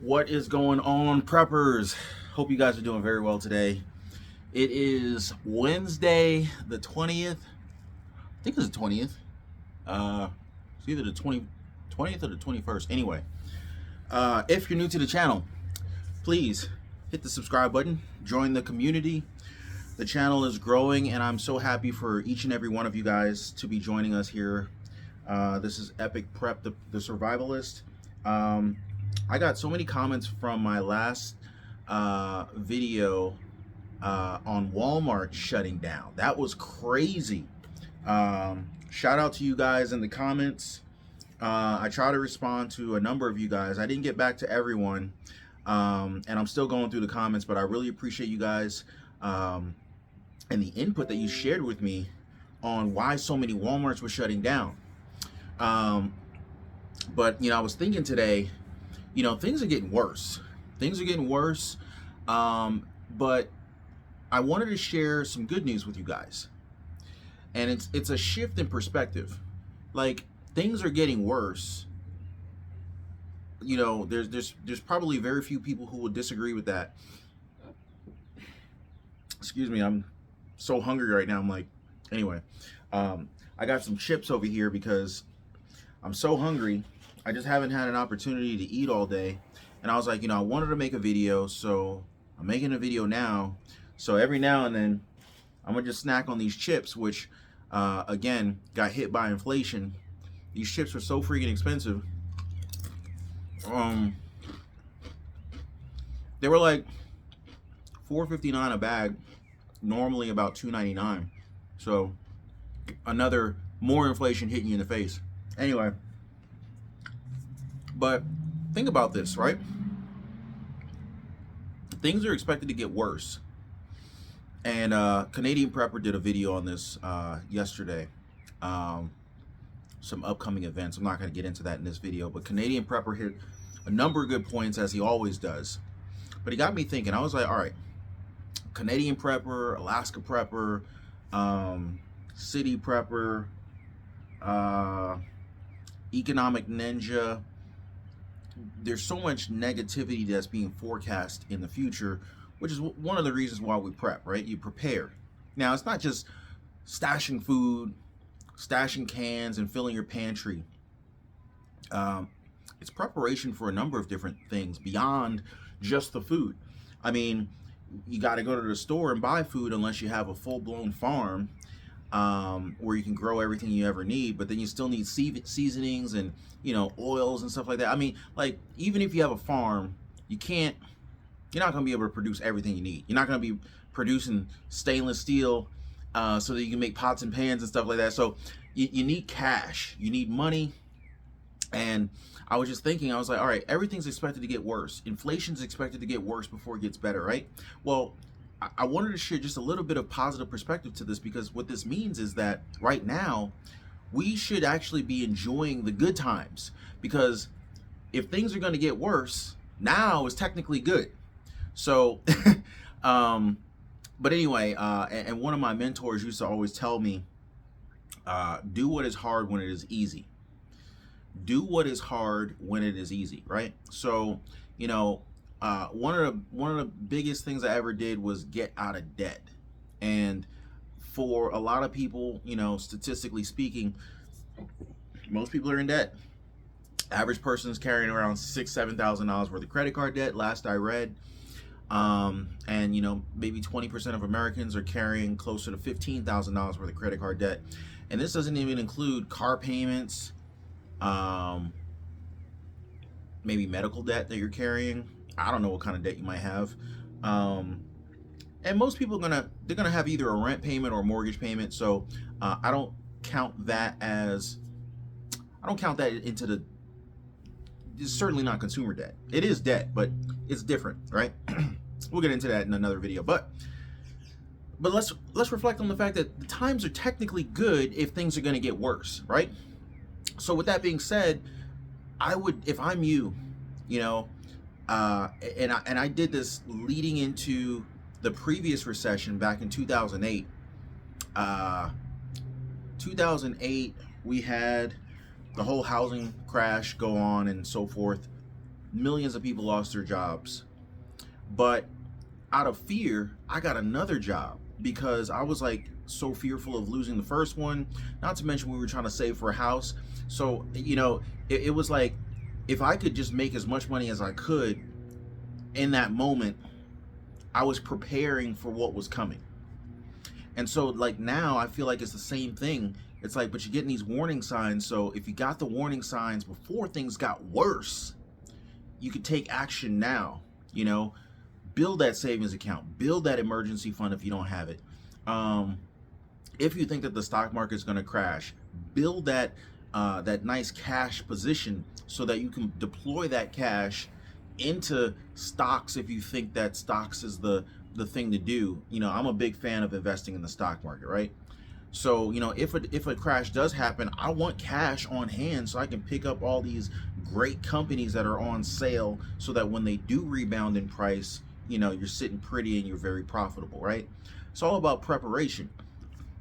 What is going on, preppers? Hope you guys are doing very well today. It is Wednesday the 20th. I think it's the 20th. It's either the 20th or the 21st. Anyway, if you're new to the channel, please hit the subscribe button, join the community. The channel is growing, and I'm so happy for each and every one of you guys to be joining us here. This is Epic Prep, the Survivalist. I got so many comments from my last video on Walmart shutting down. That was crazy. Shout out to you guys in the comments. I try to respond to a number of you guys. I didn't get back to everyone, and I'm still going through the comments, but I really appreciate you guys and the input that you shared with me on why so many Walmarts were shutting down. But I was thinking today, things are getting worse. Things are getting worse. But I wanted to share some good news with you guys. And it's a shift in perspective. Like, things are getting worse. There's probably very few people who would disagree with that. Excuse me, I'm so hungry right now. I'm like, anyway, I got some chips over here because I'm so hungry. I just haven't had an opportunity to eat all day. And I was like, I wanted to make a video, so I'm making a video now. So every now and then, I'm gonna just snack on these chips, which, again, got hit by inflation. These chips are so freaking expensive. They were like $4.59 a bag, normally about $2.99. So another more inflation hitting you in the face. Anyway. But think about this, right? Things are expected to get worse. And Canadian Prepper did a video on this yesterday. Some upcoming events. I'm not going to get into that in this video, but Canadian Prepper hit a number of good points, as he always does. But he got me thinking. I was like, all right, Canadian Prepper, Alaska Prepper, City Prepper, Economic Ninja. There's so much negativity that's being forecast in the future, which is one of the reasons why we prep, right? You prepare. Now, it's not just stashing food, stashing cans, and filling your pantry. It's preparation for a number of different things beyond just the food. I mean, you got to go to the store and buy food unless you have a full-blown farm where you can grow everything you ever need, but then you still need seasonings and oils and stuff like that. I mean, like, even if you have a farm, you're not going to be able to produce everything you need. You're not going to be producing stainless steel so that you can make pots and pans and stuff like that. So you need cash, you need money. And I was just thinking, I was like, all right, everything's expected to get worse. Inflation's expected to get worse before it gets better, right? Well, I wanted to share just a little bit of positive perspective to this, because what this means is that right now we should actually be enjoying the good times, because if things are going to get worse, now is technically good. So, but anyway, and one of my mentors used to always tell me, do what is hard when it is easy. Do what is hard when it is easy, right? So, one of the biggest things I ever did was get out of debt. And for a lot of people, statistically speaking, most people are in debt. Average person is carrying around $6,000-7,000 worth of credit card debt, last I read. And maybe 20% of Americans are carrying closer to $15,000 worth of credit card debt. And this doesn't even include car payments, maybe medical debt that you're carrying. I don't know what kind of debt you might have. And most people they're gonna have either a rent payment or a mortgage payment. So I don't count that into the, it's certainly not consumer debt. It is debt, but it's different, right? We'll get into that in another video. But let's reflect on the fact that the times are technically good if things are gonna get worse, right? So with that being said, I would, if I'm you, and I did this leading into the previous recession back in 2008. 2008, we had the whole housing crash go on and so forth. millions of people lost their jobs. But out of fear, I got another job because I was like so fearful of losing the first one. Not to mention we were trying to save for a house. So, you know, it was like if I could just make as much money as I could in that moment, I was preparing for what was coming. And so like now I feel like it's the same thing. It's like, but you're getting these warning signs. So if you got the warning signs before things got worse, you could take action now, you know, build that savings account, build that emergency fund if you don't have it. If you think that the stock market is going to crash, build that that nice cash position so that you can deploy that cash into stocks if you think that stocks is the thing to do. You know, I'm a big fan of investing in the stock market, right? So, you know, if a crash does happen, I want cash on hand so I can pick up all these great companies that are on sale so that when they do rebound in price, you know, you're sitting pretty and you're very profitable, right? It's all about preparation.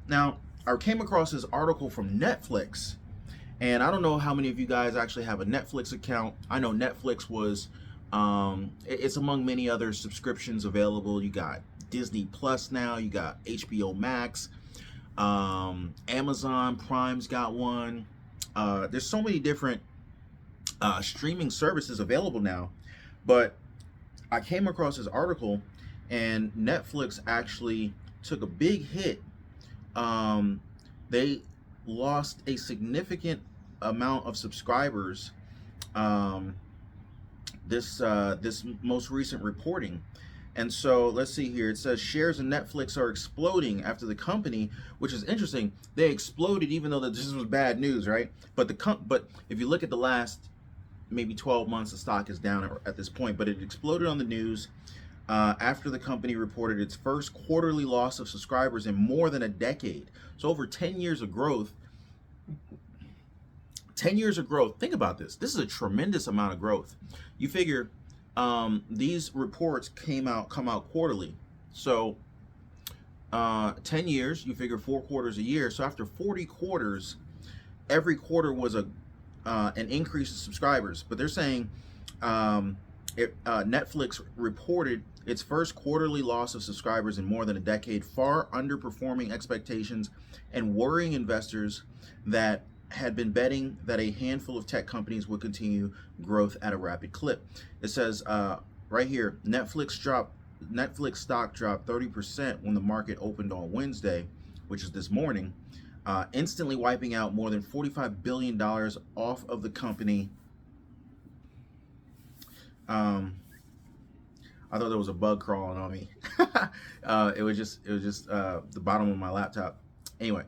Now, I came across this article from Netflix, and I don't know how many of you guys actually have a Netflix account. I know Netflix was, it's among many other subscriptions available. You got Disney Plus now, you got HBO Max, Amazon Prime's got one. There's so many different streaming services available now, but I came across this article and Netflix actually took a big hit. They lost a significant amount of subscribers this most recent reporting. And so let's see here. It says shares in Netflix are exploding after the company, which is interesting. They exploded even though this was bad news, right? But but if you look at the last maybe 12 months, the stock is down at this point, but it exploded on the news after the company reported its first quarterly loss of subscribers in more than a decade. So over 10 years of growth. 10 years of growth. Think about this. This is a tremendous amount of growth. You figure these reports come out quarterly. So 10 years, you figure 4 quarters a year. So after 40 quarters, every quarter was an increase in subscribers. But they're saying Netflix reported its first quarterly loss of subscribers in more than a decade, far underperforming expectations and worrying investors that had been betting that a handful of tech companies would continue growth at a rapid clip. It says right here, Netflix stock dropped 30% when the market opened on Wednesday, which is this morning, instantly wiping out more than $45 billion off of the company. I thought there was a bug crawling on me. It was just the bottom of my laptop. Anyway,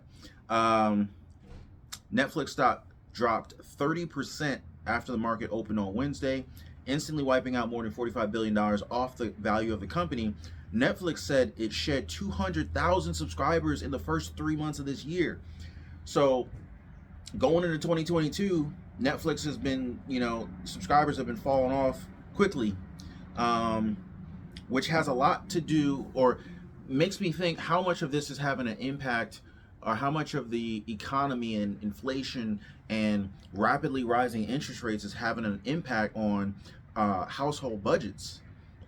Netflix stock dropped 30% after the market opened on Wednesday, instantly wiping out more than $45 billion off the value of the company. Netflix said it shed 200,000 subscribers in the first 3 months of this year. So going into 2022, Netflix has been, you know, subscribers have been falling off quickly, which has a lot to do, or makes me think how much of this is having an impact, or how much of the economy and inflation and rapidly rising interest rates is having an impact on household budgets.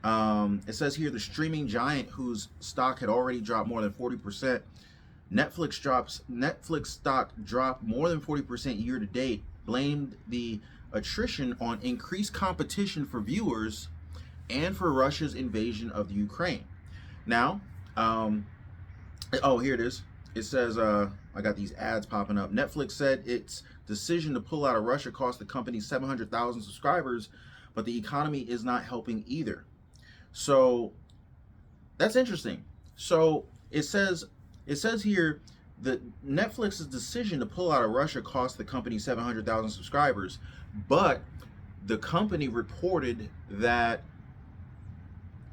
It says here the streaming giant, whose stock had already dropped more than 40%, Netflix stock dropped more than 40% year to date, blamed the attrition on increased competition for viewers and for Russia's invasion of the Ukraine. Now, oh, here it is. It says, I got these ads popping up. Netflix said its decision to pull out of Russia cost the company 700,000 subscribers, but the economy is not helping either. So that's interesting. So it says here that Netflix's decision to pull out of Russia cost the company 700,000 subscribers, but the company reported that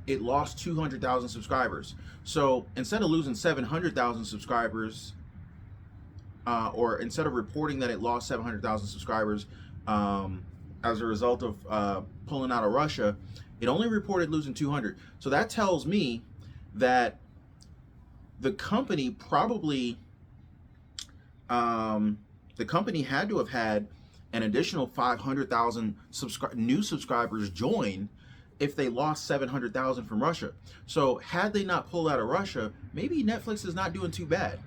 it lost 200,000 subscribers. So instead of losing 700,000 subscribers, or instead of reporting that it lost 700,000 subscribers as a result of pulling out of Russia, it only reported losing 200. So that tells me that the company probably, the company had to have had an additional 500,000 new subscribers join if they lost 700,000 from Russia. So had they not pulled out of Russia, maybe Netflix is not doing too bad.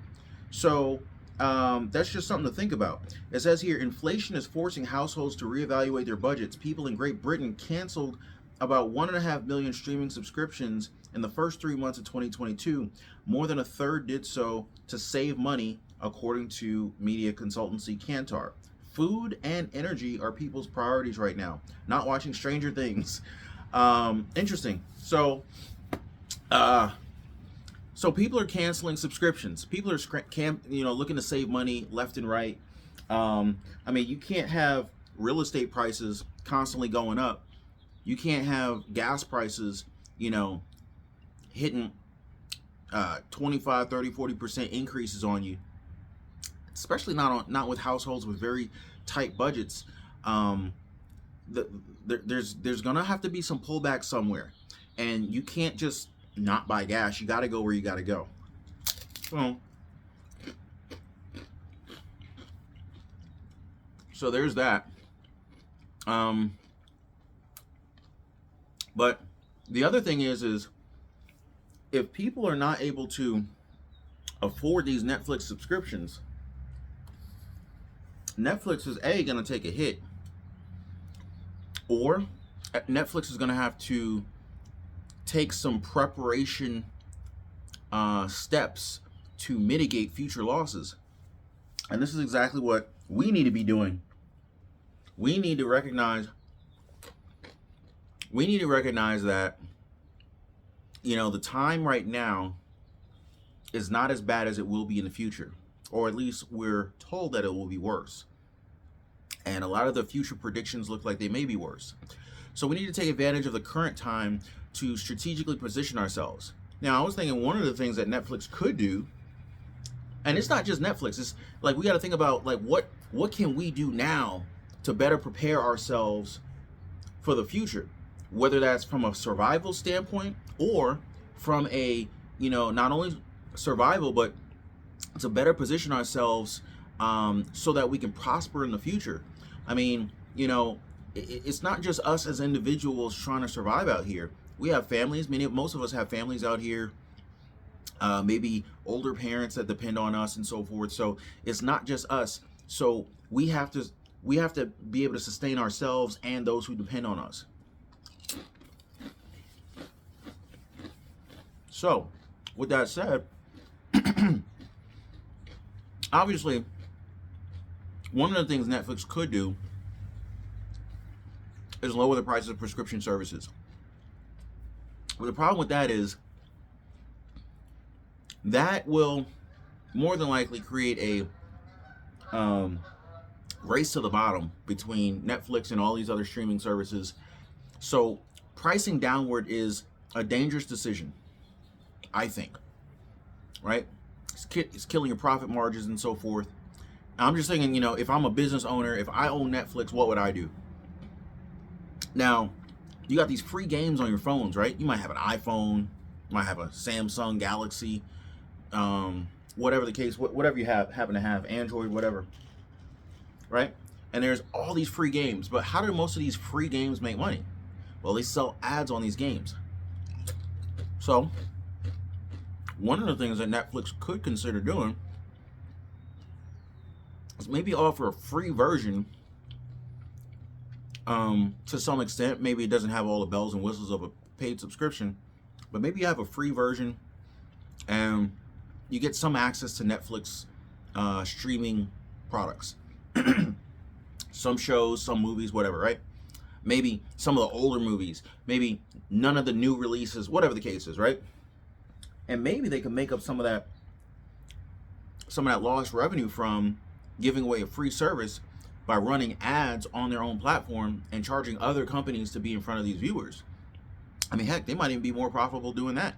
So that's just something to think about. It says here, inflation is forcing households to reevaluate their budgets. People in Great Britain canceled about 1.5 million streaming subscriptions in the first 3 months of 2022. More than a third did so to save money, according to media consultancy Kantar. Food and energy are people's priorities right now. Not watching Stranger Things. Interesting. So people are canceling subscriptions. People are looking to save money left and right. I mean, you can't have real estate prices constantly going up. You can't have gas prices, hitting 25, 30, 40% increases on you, especially not with households with very tight budgets. There's gonna have to be some pullback somewhere, and you can't just not buy gas. You got to go where you got to go. So there's that. But the other thing is if people are not able to afford these Netflix subscriptions, Netflix is going to take a hit, or Netflix is going to have to take some preparation steps to mitigate future losses. And this is exactly what we need to be doing. We need to recognize that, the time right now is not as bad as it will be in the future, or at least we're told that it will be worse. And a lot of the future predictions look like they may be worse. So we need to take advantage of the current time to strategically position ourselves. Now, I was thinking one of the things that Netflix could do, and it's not just Netflix, it's like we got to think about like what can we do now to better prepare ourselves for the future, whether that's from a survival standpoint or from a, not only survival, but to better position ourselves so that we can prosper in the future. I mean, it's not just us as individuals trying to survive out here. We have families. Most of us have families out here, maybe older parents that depend on us and so forth. So it's not just us. So we have to be able to sustain ourselves and those who depend on us. So with that said, obviously, one of the things Netflix could do is lower the prices of prescription services. But the problem with that is that will more than likely create a race to the bottom between Netflix and all these other streaming services. So pricing downward is a dangerous decision, I think, right? It's killing your profit margins and so forth. I'm just thinking, if I'm a business owner, if I own Netflix, what would I do? Now, you got these free games on your phones, right? You might have an iPhone, you might have a Samsung Galaxy, whatever the case, whatever you happen to have, Android, whatever, right? And there's all these free games, but how do most of these free games make money? Well, they sell ads on these games. So, one of the things that Netflix could consider doing is maybe offer a free version to some extent. Maybe it doesn't have all the bells and whistles of a paid subscription, but maybe you have a free version and you get some access to Netflix streaming products. Some shows, some movies, whatever, right? Maybe some of the older movies, maybe none of the new releases, whatever the case is, right? And maybe they can make up some of that lost revenue from giving away a free service by running ads on their own platform and charging other companies to be in front of these viewers. I mean, heck, they might even be more profitable doing that.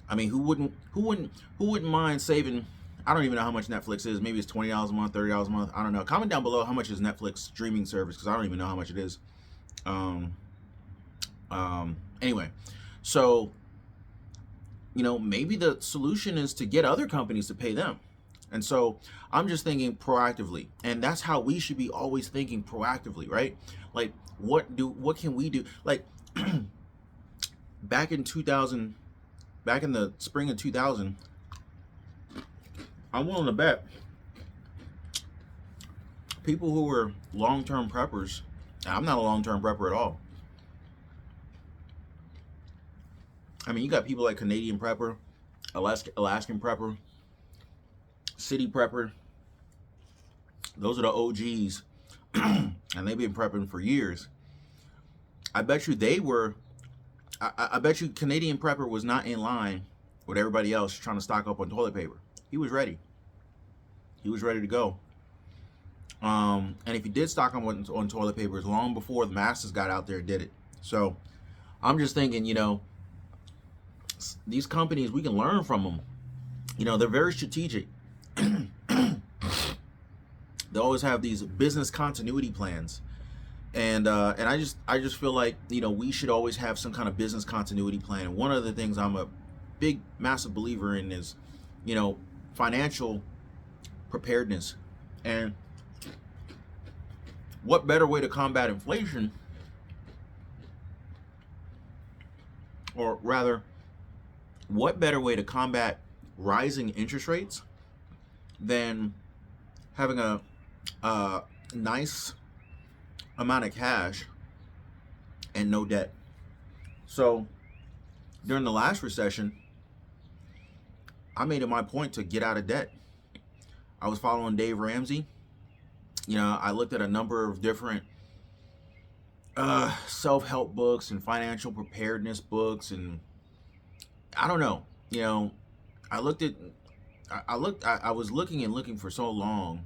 I mean, who wouldn't mind saving? I don't even know how much Netflix is. Maybe it's $20 a month, $30 a month. I don't know. Comment down below how much is Netflix streaming service, because I don't even know how much it is. Anyway, so maybe the solution is to get other companies to pay them. And so I'm just thinking proactively, and that's how we should be always thinking proactively, right? Like, what can we do? Like, back in the spring of 2000, I'm willing to bet people who were long-term preppers, and I'm not a long-term prepper at all. I mean, you got people like Canadian prepper, Alaskan prepper, city prepper. Those are the OGs, and they've been prepping for years. I bet you I bet you Canadian prepper was not in line with everybody else trying to stock up on toilet paper. He was ready. He was ready to go. And if he did stock up on toilet paper, it's long before the masses got out there and did it. So I'm just thinking, these companies, we can learn from them. They're very strategic. They always have these business continuity plans, and I just feel like we should always have some kind of business continuity plan. And one of the things I'm a big, massive believer in is financial preparedness. And what better way to combat inflation, or rather, what better way to combat rising interest rates than having a nice amount of cash and no debt? So during the last recession, I made it my point to get out of debt. I was following Dave Ramsey. I looked at a number of different self-help books and financial preparedness books, and I don't know. I was looking for so long,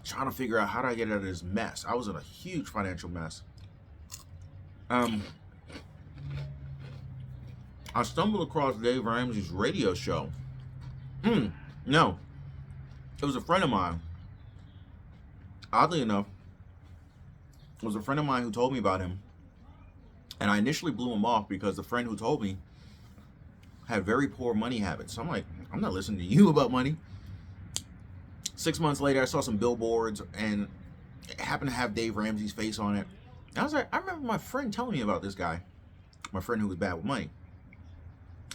trying to figure out how do I get out of this mess. I was in a huge financial mess. I stumbled across Dave Ramsey's radio show. No, it was a friend of mine. Oddly enough, it was a friend of mine who told me about him, and I initially blew him off because the friend who told me had very poor money habits. So I'm like, I'm not listening to you about money. 6 months later, I saw some billboards, and it happened to have Dave Ramsey's face on it. And I was like, I remember my friend telling me about this guy, my friend who was bad with money.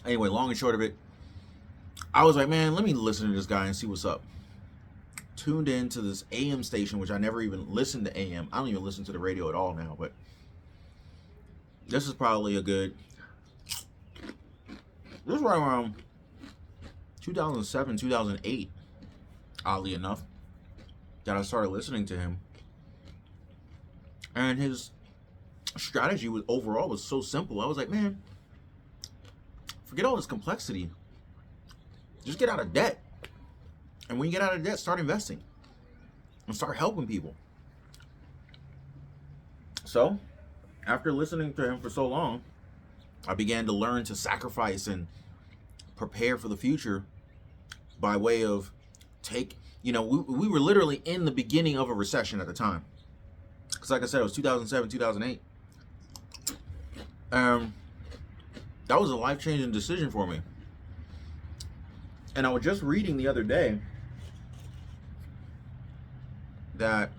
Anyway, long and short of it, I was like, man, let me listen to this guy and see what's up. Tuned into this AM station, which I never even listened to AM. I don't even listen to the radio at all now, but this is probably this is right around 2007, 2008, oddly enough, that I started listening to him. And his strategy overall was so simple. I was like, man, forget all this complexity. Just get out of debt. And when you get out of debt, start investing and start helping people. So, after listening to him for so long, I began to learn to sacrifice and prepare for the future by way of we were literally in the beginning of a recession at the time. Because like I said, it was 2007, 2008. That was a life-changing decision for me. And I was just reading the other day that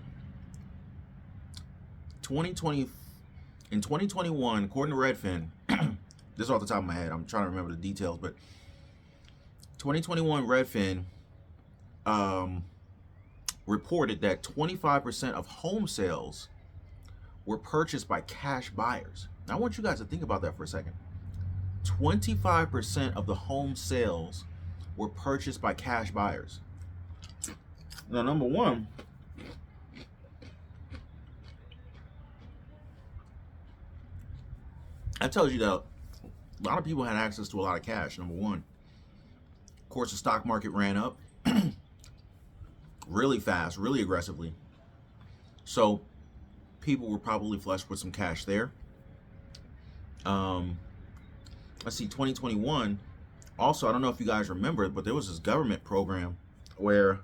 in 2021, according to Redfin, this is off the top of my head, I'm trying to remember the details, but 2021 Redfin reported that 25% of home sales were purchased by cash buyers. Now, I want you guys to think about that for a second. 25% of the home sales were purchased by cash buyers. Now, number one, that tells you that a lot of people had access to a lot of cash, number one. Of course, the stock market ran up really fast, really aggressively. So people were probably flush with some cash there. Let's see, 2021. Also, I don't know if you guys remember, but there was this government program where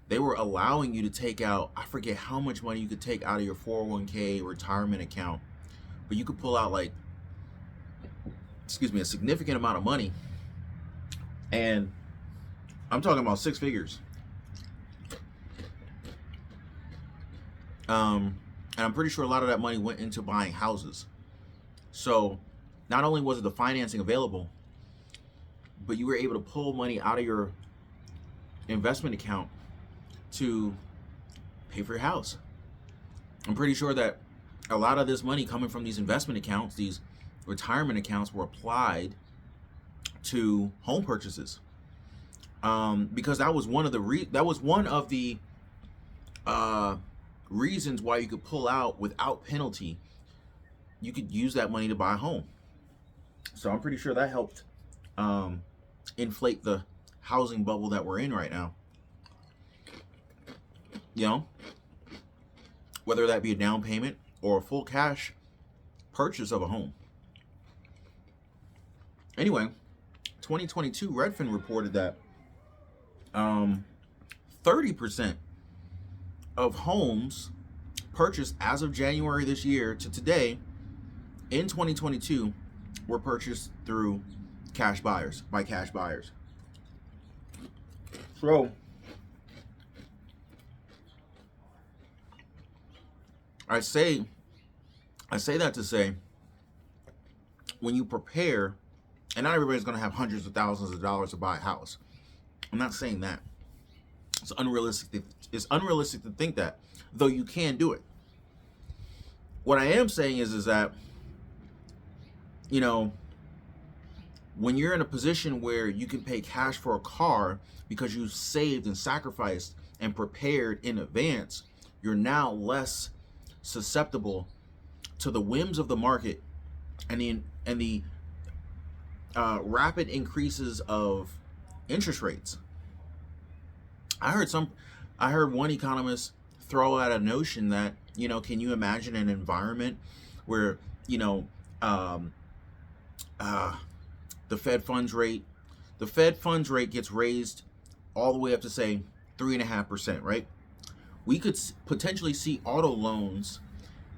they were allowing you to take out, I forget how much money you could take out of your 401k retirement account, but you could pull out a significant amount of money. And I'm talking about six figures. And I'm pretty sure a lot of that money went into buying houses. So not only was it the financing available, but you were able to pull money out of your investment account to pay for your house. I'm pretty sure that a lot of this money coming from these investment accounts, these retirement accounts, were applied to home purchases, because that was one of the reasons why you could pull out without penalty. You could use that money to buy a home. So I'm pretty sure that helped inflate the housing bubble that we're in right now. You know, whether that be a down payment or a full cash purchase of a home. Anyway, 2022 Redfin reported that 30% of homes purchased as of January this year to today in 2022 were purchased through cash buyers, by cash buyers. So I say that to say, when you prepare, and not everybody's going to have hundreds of thousands of dollars to buy a house. I'm not saying that. It's unrealistic to think that, though you can do it. What I am saying is that, you know, when you're in a position where you can pay cash for a car because you've saved and sacrificed and prepared in advance, you're now less susceptible to the whims of the market and the rapid increases of interest rates. I heard one economist throw out a notion that, you know, can you imagine an environment where, you know, the Fed funds rate gets raised all the way up to, say, 3.5%, right? We could potentially see auto loans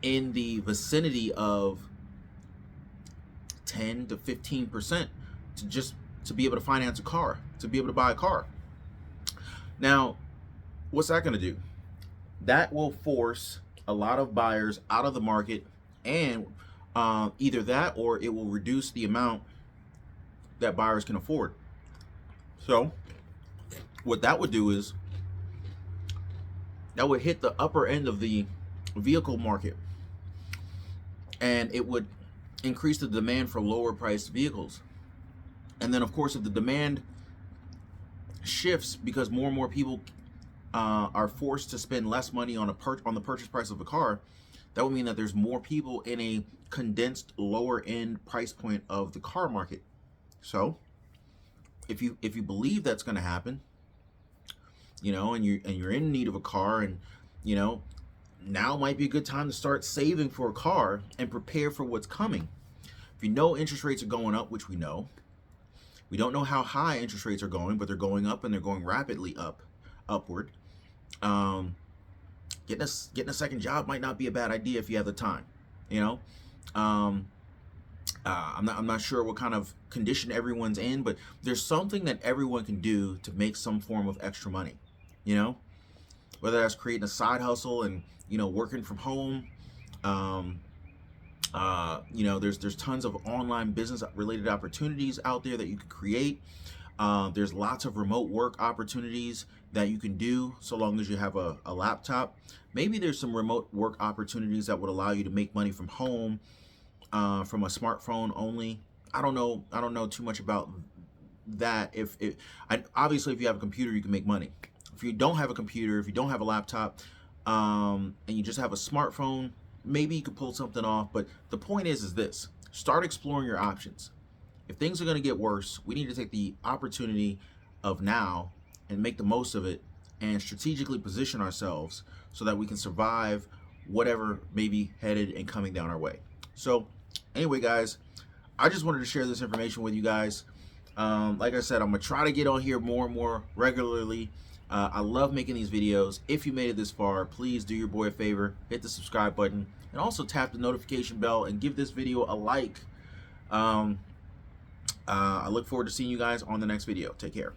in the vicinity of 10 to 15% to be able to finance a car, to be able to buy a car. Now, what's that going to do? That will force a lot of buyers out of the market, and either that or it will reduce the amount that buyers can afford. So what that would do is that would hit the upper end of the vehicle market, and it would increase the demand for lower priced vehicles. And then, of course, if the demand shifts because more and more people are forced to spend less money on the purchase price of a car, that would mean that there's more people in a condensed lower end price point of the car market. So if you believe that's going to happen, you know, and you're in need of a car, and, you know, now might be a good time to start saving for a car and prepare for what's coming. If you know interest rates are going up, which we know, we don't know how high interest rates are going, but they're going up, and they're going rapidly upward. Getting a second job might not be a bad idea if you have the time. You know, I'm not sure what kind of condition everyone's in, but there's something that everyone can do to make some form of extra money. You know, whether that's creating a side hustle and, you know, working from home. You know, there's tons of online business related opportunities out there that you can create. There's lots of remote work opportunities that you can do so long as you have a laptop. Maybe there's some remote work opportunities that would allow you to make money from home, from a smartphone only. I don't know too much about that. Obviously, if you have a computer, you can make money. If you don't have a computer, if you don't have a laptop, and you just have a smartphone, maybe you could pull something off. But the point is this: start exploring your options. If things are going to get worse, we need to take the opportunity of now and make the most of it, and strategically position ourselves so that we can survive whatever may be headed and coming down our way. So anyway, guys, I just wanted to share this information with you guys. Like I said, I'm gonna try to get on here more and more regularly. I love making these videos. If you made it this far, please do your boy a favor, hit the subscribe button, and also tap the notification bell and give this video a like. I look forward to seeing you guys on the next video. Take care.